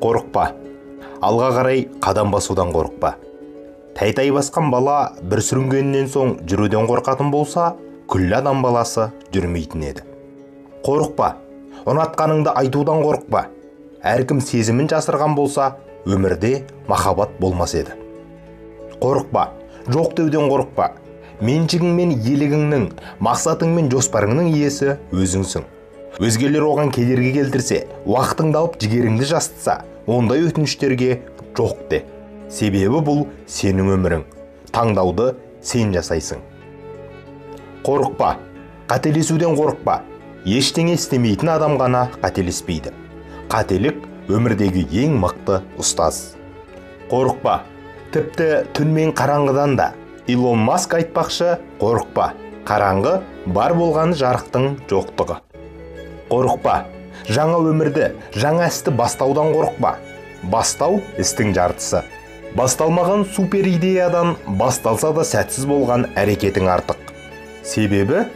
Қорықпа, алға қарай қадам басудан қорықпа. Тәй-тәй басқан бала бір сүрінгеннен соң жүруден қорқатын болса, күллі адам баласы жүрмейтін еді. Қорықпа, ұнатқаныңды айтудан қорықпа. Әркім сезімін жасырған болса, өмірде махаббат болмас еді. Қорықпа, жоқ деуден қорықпа. Меншігің мен елігіңнің, мақсатың мен жоспарыңның иесі өзіңсің. Өзгелер оған кедергі келтірсе, уақытыңды алып жігеріңді жастыса, ондай өтініштерге жоқ де. Себебі бұл сенің өмірің. Таңдауды сен жасайсың. Қорықпа, қателесуден қорықпа. Ештеңе істемейтін адам ғана қателеспейді. Қателік өмірдегі ең мықты ұстаз. Қорықпа, тіпті түн мен қараңғыдан да. Илон Маск айтпақшы, қорықпа, қараңғы бар болғаны жарықтың жоқтығы. Қорықпа, жаңа өмірді, жаңа істі бастаудан қорықпа. Бастау істің жартысы. Басталмаған супер идеядан басталса да сәтсіз болған әрекетің артық. Себебі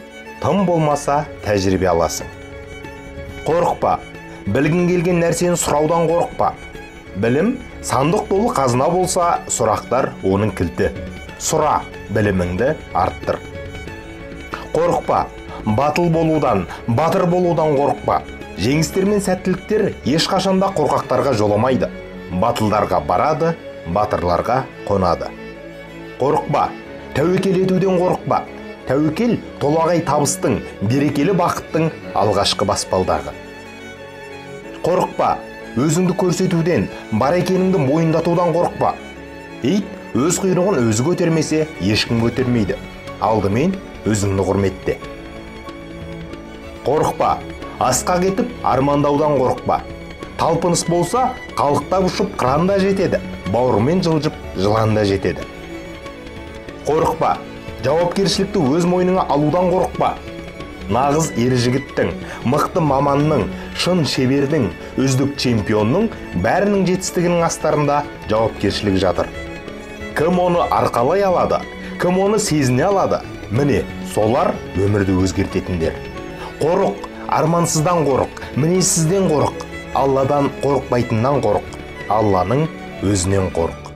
тым болмаса тәжірибе аласың. Қорықпа, білгің келген нәрсені сұраудан қорықпа. Білім сандық толы қазына болса, сұрақтар оның кілті. Сұра, біліміңді арттыр. Қорықпа, батыл болудан, батыр болудан қорықпа. Жеңістер мен сәттіліктер ешқашанда қорқақтарға жоламайды. Батылдарға барады, батырларға қонады. Қорықпа, тәуекел етуден қорықпа. Тәуекел толағай табыстың, берекелі бақыттың алғашқы баспалдағы. Қорықпа, өзіңді көрсетуден, бар екеніңді мойындатудан қорықпа. Ит өз құйрығын өзі көтермесе, ешкім көтермейді. Алдымен өзіңді құрметте. Қорықпа, асқақ етіп армандаудан қорықпа. Талпыныс болса, қалықтап ұшып қыранда жетеді, бауырымен жылжып жыланда жетеді. Қорықпа, жауапкершілікті өз мойныңа алудан қорықпа. Нағыз ер жігіттің, мықты маманның, шын шебердің, үздік чемпионның бәрінің жетістігінің астарында жауапкершілік жатыр. Кім оны арқалай алады, кім оны сезіне алады, міне солар өмірді өзгертетіндер. Қорық, армансыздан қорық, мінезсізден қорық, Алладан қорықпайтыннан қорық, Алланың өзінен қорық.